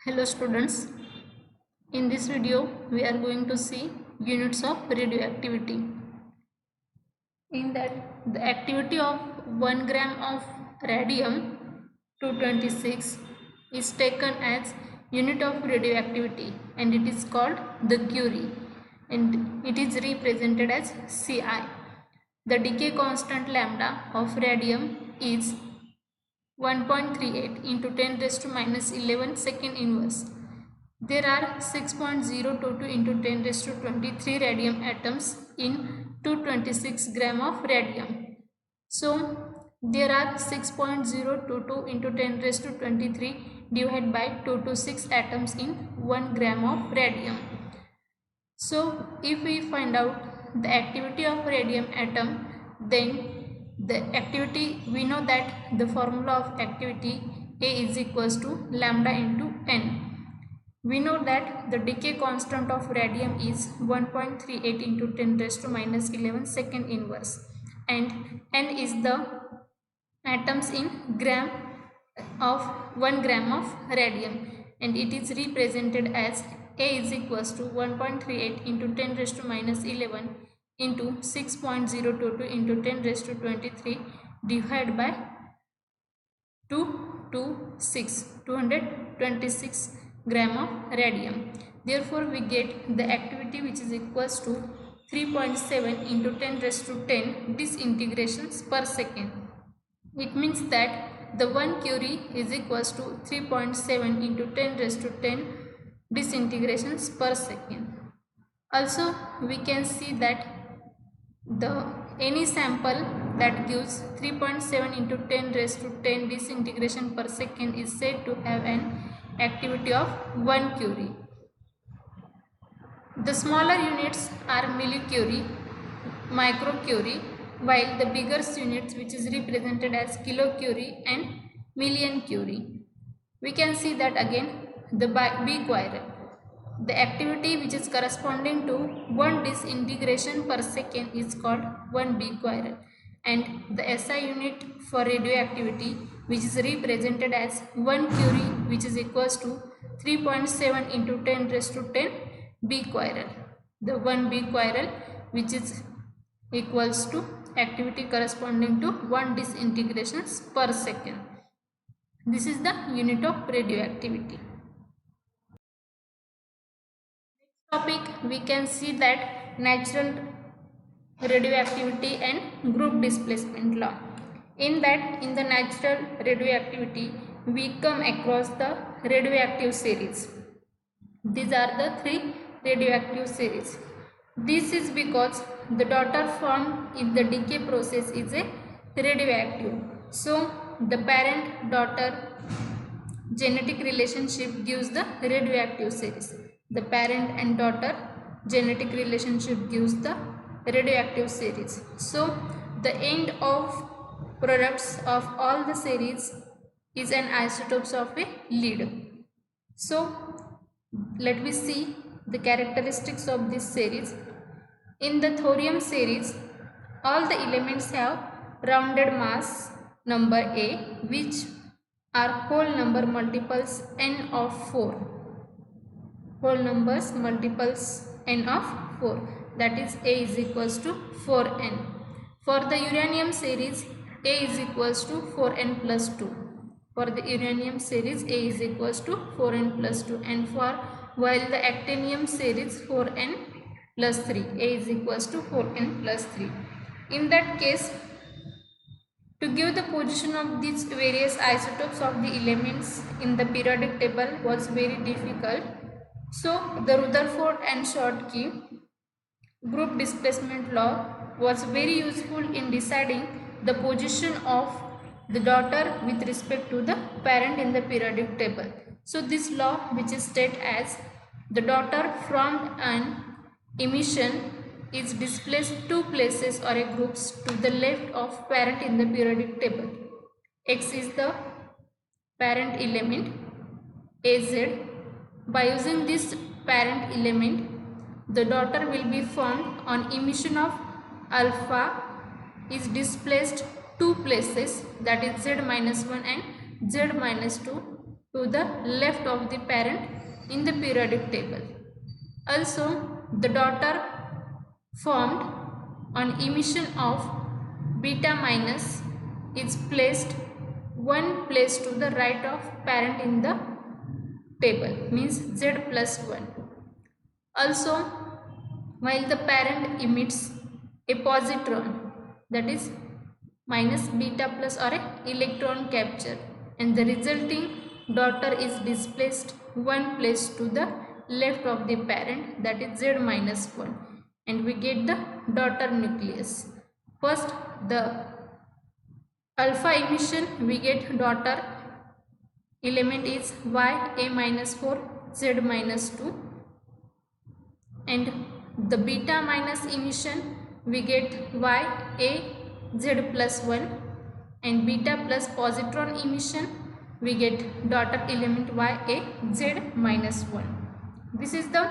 Hello students, in this video we are going to see units of radioactivity. In that, the activity of 1 gram of radium-226 is taken as unit of radioactivity and it is called the Curie and it is represented as Ci. The decay constant lambda of radium is 1.38 into 10 raised to minus 11 second inverse. There are 6.022 into 10 raised to 23 radium atoms in 226 gram of radium. So, there are 6.022 into 10 raised to 23 divided by 226 atoms in 1 gram of radium. So, if we find out the activity of radium atom, then the activity, we know that the formula of activity A is equals to lambda into N. We know that the decay constant of radium is 1.38 into 10 raised to minus 11 second inverse and N is the atoms in gram of 1 gram of radium and it is represented as A is equals to 1.38 into 10 raised to minus 11 into 6.022 into 10 raised to 23 divided by 226 gram of radium. Therefore, we get the activity which is equals to 3.7 into 10 raised to 10 disintegrations per second. It means that the 1 Curie is equals to 3.7 into 10 raised to 10 disintegrations per second. Also, we can see that any sample that gives 3.7 into 10 raised to 10 disintegration per second is said to have an activity of 1 Curie. The smaller units are millicurie, microcurie, while the bigger units which is represented as kilocurie and million curie. We can see that again the B chiral. The activity which is corresponding to 1 disintegration per second is called 1 B chiral and the SI unit for radioactivity which is represented as 1 Curie which is equals to 3.7 into 10 raised to 10 B chiral. The 1 B chiral which is equals to activity corresponding to 1 disintegrations per second. This is the unit of radioactivity. Topic, we can see that natural radioactivity and group displacement law. In the natural radioactivity, we come across the radioactive series. These are the 3 radioactive series. This is because the daughter formed in the decay process is a radioactive. So, the parent-daughter genetic relationship gives the radioactive series. The parent and daughter genetic relationship gives the radioactive series. So, the end of products of all the series is an isotopes of a lead. So, let me see the characteristics of this series. In the thorium series, all the elements have rounded mass number A which are whole number multiples n of 4. Whole numbers multiples n of 4, that is A is equals to 4n. For the uranium series, A is equals to 4n plus 2. For the uranium series, A is equals to 4n plus 2 and while the actinium series 4n plus 3, A is equals to 4n plus 3. In that case, to give the position of these various isotopes of the elements in the periodic table was very difficult. So, the Rutherford and Schottky group displacement law was very useful in deciding the position of the daughter with respect to the parent in the periodic table. So, this law which is stated as the daughter from an emission is displaced 2 places or a groups to the left of parent in the periodic table. X is the parent element Az. By using this parent element, the daughter will be formed on emission of alpha is displaced 2 places, that is Z minus 1 and Z minus 2 to the left of the parent in the periodic table. Also, the daughter formed on emission of beta minus is placed one place to the right of parent in the table, means Z plus 1. Also, while the parent emits a positron, that is minus beta plus or a electron capture, and the resulting daughter is displaced one place to the left of the parent, that is Z minus 1, and we get the daughter nucleus. First, the alpha emission, we get daughter element is Ya minus 4 Z minus 2, and the beta minus emission we get Ya Z plus 1, and beta plus positron emission we get daughter element Ya Z minus 1. This is the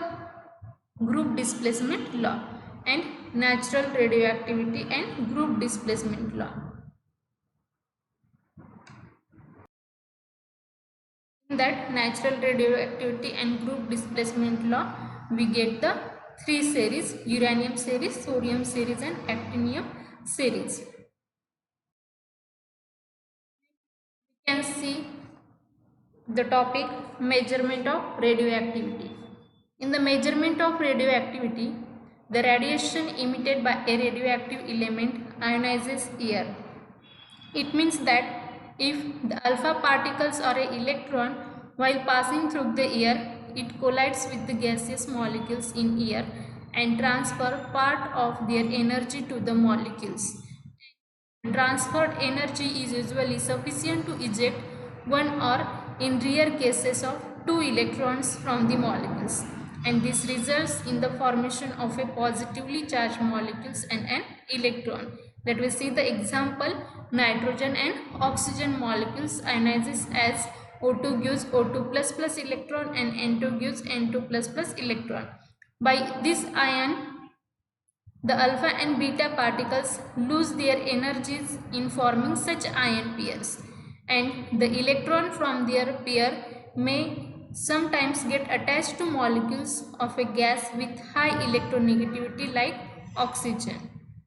group displacement law and natural radioactivity and group displacement law. In that natural radioactivity and group displacement law, we get the three series: uranium series, sodium series and actinium series. We can see the topic measurement of radioactivity. In the measurement of radioactivity, the radiation emitted by a radioactive element ionizes air. It means that if the alpha particles or an electron, while passing through the air, it collides with the gaseous molecules in air and transfer part of their energy to the molecules. Transferred energy is usually sufficient to eject one or, in rare cases, of two electrons from the molecules, and this results in the formation of a positively charged molecules and an electron. Let us see the example: nitrogen and oxygen molecules ionizes as O2 gives O2 plus plus electron and N2 gives N2 plus plus electron. By this ion, the alpha and beta particles lose their energies in forming such ion pairs, and the electron from their pair may sometimes get attached to molecules of a gas with high electronegativity like oxygen.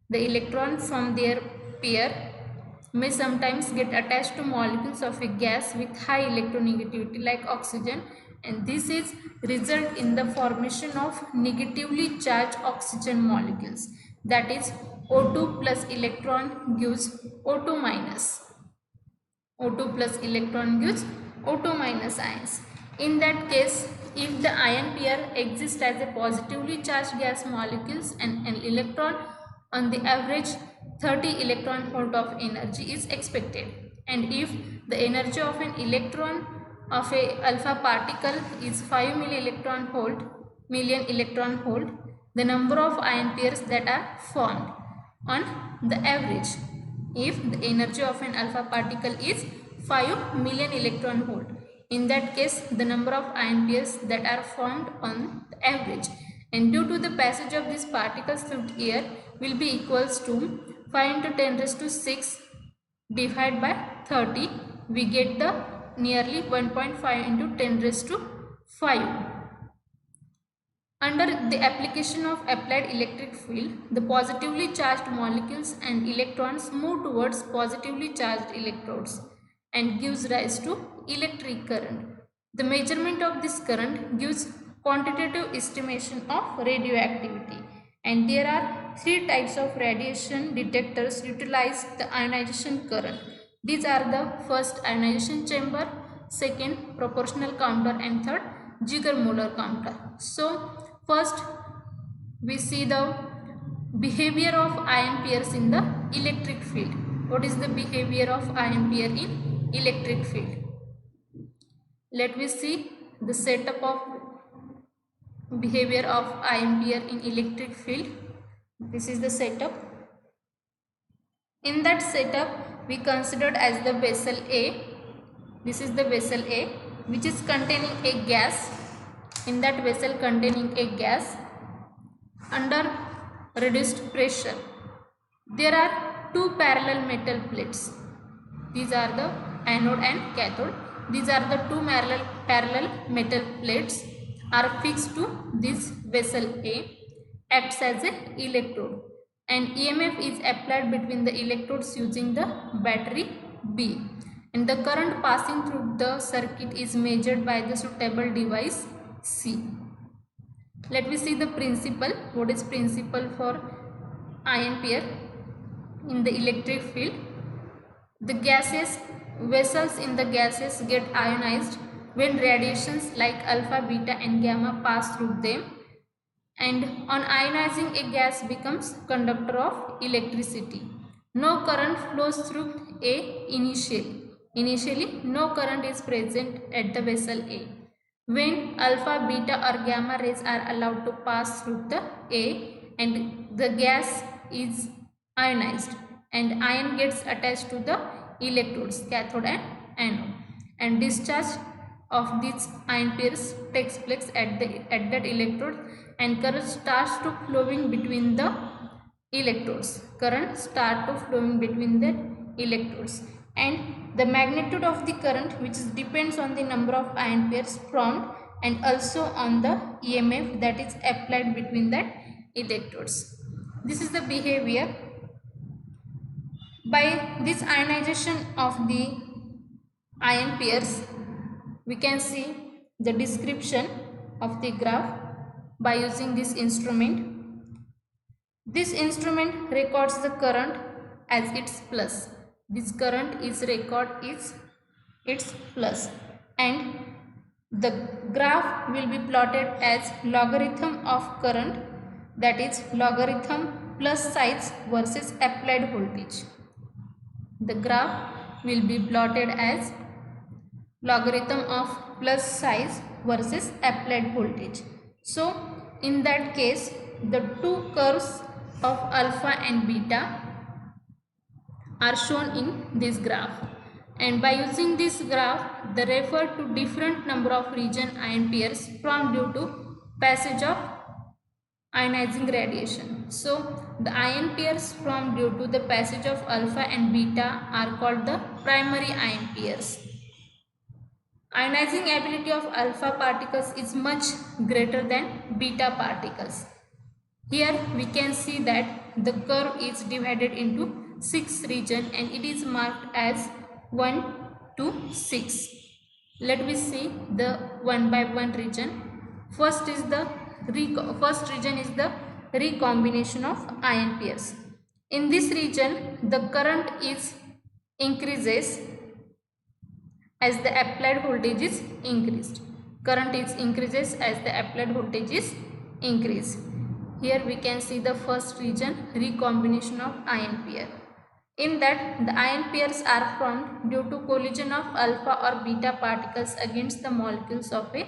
The electron from their pair may sometimes get attached to molecules of a gas with high electronegativity like oxygen, and this is result in the formation of negatively charged oxygen molecules, that is O2 plus electron gives O2 minus. O2 plus electron gives O2 minus ions. In that case, if the ion pair exists as a positively charged gas molecules and an electron, on the average 30 electron volt of energy is expected, and if the energy of an electron of a alpha particle is 5 million electron volt, the number of ion pairs that are formed on the average, if the energy of an alpha particle is 5 million electron volt, in that case the number of ion pairs that are formed on the average, and due to the passage of these particles through air, will be equals to 5 into 10 raised to 6 divided by 30. We get the nearly 1.5 into 10 raised to 5. Under the application of applied electric field, the positively charged molecules and electrons move towards positively charged electrodes and gives rise to electric current. The measurement of this current gives quantitative estimation of radioactivity, and there are three types of radiation detectors utilize the ionization current. These are the first, ionization chamber, second, proportional counter, and third, Ziegler-Muller counter. So first we see the behavior of ion pairs in the electric field. What is the behavior of ion pair in electric field? Let me see the setup of behavior of ion pair in electric field. This is the setup. In that setup, we considered as the vessel A. This is the vessel A, which is containing a gas. In that vessel containing a gas under reduced pressure, there are two parallel metal plates. These are the anode and cathode. these are the two parallel metal plates are fixed to this vessel A, acts as an electrode, and EMF is applied between the electrodes using the battery B, and the current passing through the circuit is measured by the suitable device C. Let me see the principle. What is principle for ion pair in the electric field? The gaseous vessels in the gases get ionized when radiations like alpha, beta and gamma pass through them, and on ionizing a gas becomes conductor of electricity. No current flows through A initially. Initially, no current is present at the vessel A. When alpha, beta or gamma rays are allowed to pass through the A and the gas is ionized, and ion gets attached to the electrodes, cathode and anode, and discharge of these ion pairs takes place at that electrode, and current starts to flowing between the electrodes. Current start to flowing between the electrodes, and the magnitude of the current, which depends on the number of ion pairs formed and also on the EMF that is applied between that electrodes. This is the behavior. By this ionization of the ion pairs, we can see the description of the graph by using this instrument. This instrument records the current as its plus. This current is record is its plus, and the graph will be plotted as logarithm of current, that is logarithm plus size versus applied voltage. The graph will be plotted as logarithm of plus size versus applied voltage. So in that case, the two curves of alpha and beta are shown in this graph, and by using this graph they refer to different number of region ion pairs formed due to passage of ionizing radiation. So the ion pairs formed due to the passage of alpha and beta are called the primary ion pairs. Ionizing ability of alpha particles is much greater than beta particles. Here we can see that the curve is divided into 6 regions and it is marked as 1 to 6. Let me see the one by one region. First region is the recombination of ion pairs. In this region, the current is increases as the applied voltage is increased. Current is increases as the applied voltage is increased. Here we can see the first region, recombination of ion pair. In that, the ion pairs are formed due to collision of alpha or beta particles against the molecules of a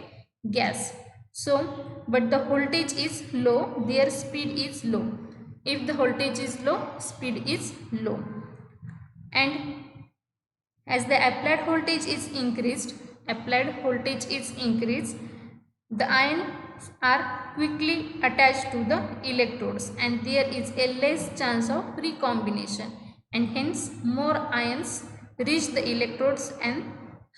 gas. So, but the voltage is low, their speed is low. If the voltage is low, speed is low. And as the applied voltage is increased, the ions are quickly attached to the electrodes and there is a less chance of recombination, and hence more ions reach the electrodes and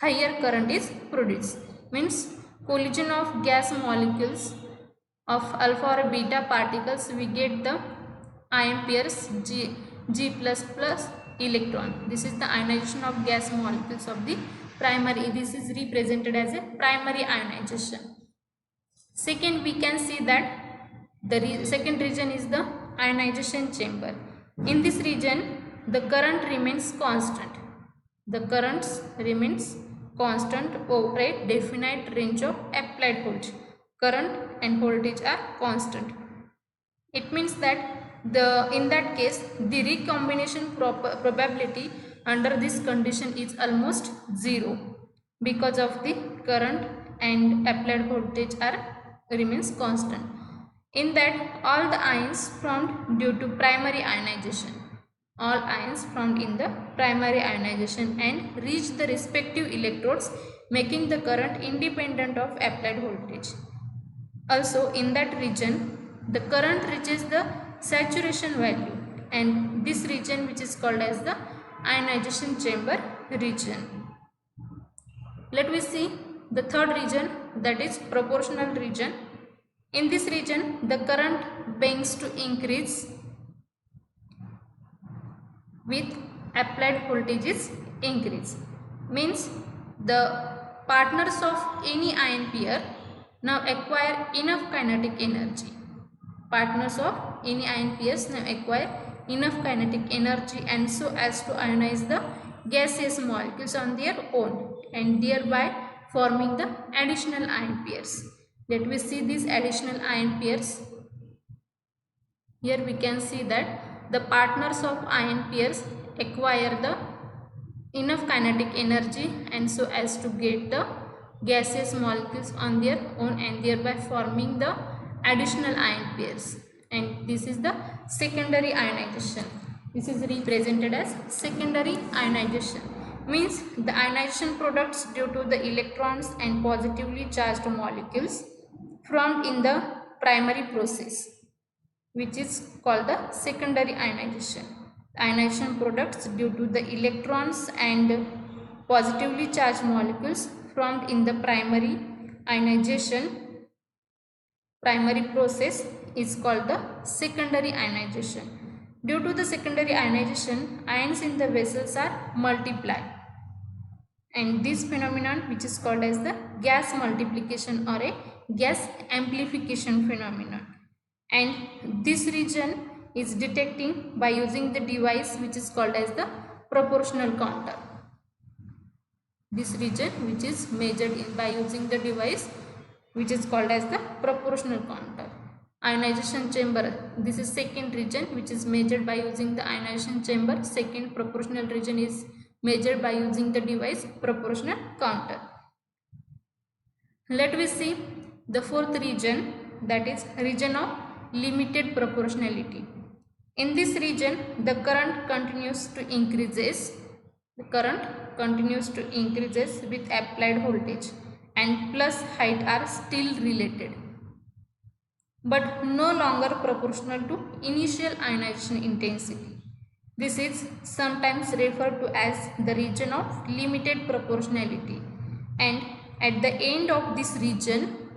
higher current is produced. Means collision of gas molecules of alpha or beta particles, we get the ion pairs G++ electron. This is the ionization of gas molecules of the primary. This is represented as a primary ionization. Second, we can see that the second region is the ionization chamber. In this region, the current remains constant. The currents remains constant over a definite range of applied voltage. Current and voltage are constant. It means that in that case, the recombination probability under this condition is almost 0 because of the current and applied voltage remains constant. In that, all the ions formed due to primary ionization, all ions formed in the primary ionization and reach the respective electrodes, making the current independent of applied voltage. Also in that region, the current reaches the saturation value, and this region which is called as the ionization chamber region. Let me see the third region, that is proportional region. In this region the current begins to increase with applied voltages increase. Means the partners of any ion pair now acquire enough kinetic energy. Partners of any ion pairs now acquire enough kinetic energy and so as to ionize the gaseous molecules on their own and thereby forming the additional ion pairs. Let me see these additional ion pairs. Here we can see that the partners of ion pairs acquire the enough kinetic energy and so as to get the gaseous molecules on their own and thereby forming the additional ion pairs, and this is the secondary ionization. This is represented as secondary ionization. Means the ionization products due to the electrons and positively charged molecules formed in the primary process, which is called the secondary ionization. Ionization products due to the electrons and positively charged molecules formed in the primary ionization primary process is called the secondary ionization. Due to the secondary ionization, ions in the vessels are multiplied, and this phenomenon, which is called as the gas multiplication or a gas amplification phenomenon, and this region is detecting by using the device which is called as the proportional counter. This region which is measured by using the device which is called as the proportional counter. Ionization chamber, this is second region which is measured by using the ionization chamber. Second proportional region is measured by using the device proportional counter. Let me see the fourth region, that is region of limited proportionality. In this region the current continues to increases. The current continues to increases with applied voltage and plus height are still related, but no longer proportional to initial ionization intensity. This is sometimes referred to as the region of limited proportionality, and at the end of this region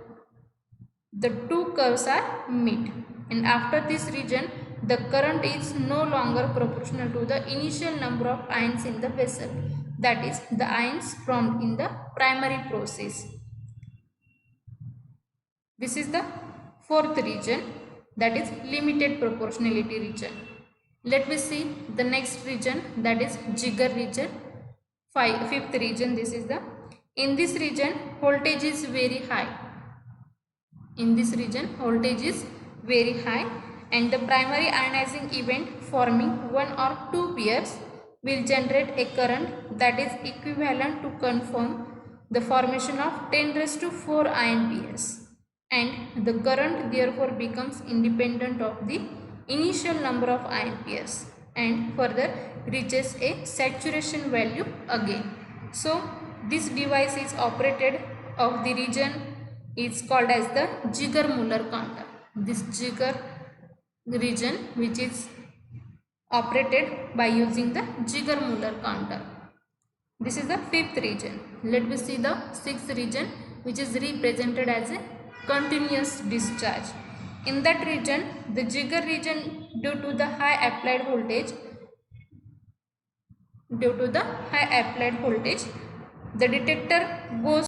the two curves are meet, and after this region the current is no longer proportional to the initial number of ions in the vessel, that is the ions formed in the primary process. This is the fourth region, that is limited proportionality region. Let me see the next region, that is Jiger region. Fifth region, this is the, in this region voltage is very high. In this region voltage is very high and the primary ionizing event forming one or two pairs will generate a current that is equivalent to confirm the formation of 10 raised to 4 ion pairs, and the current therefore becomes independent of the initial number of ion pairs and further reaches a saturation value again. So this device is operated of the region is called as the Ziegler-Muller counter. This Ziegler region which is operated by using the Ziegler-Muller counter. This is the fifth region. Let me see the sixth region which is represented as a continuous discharge. In that region, the Ziegler region, due to the high applied voltage, the detector goes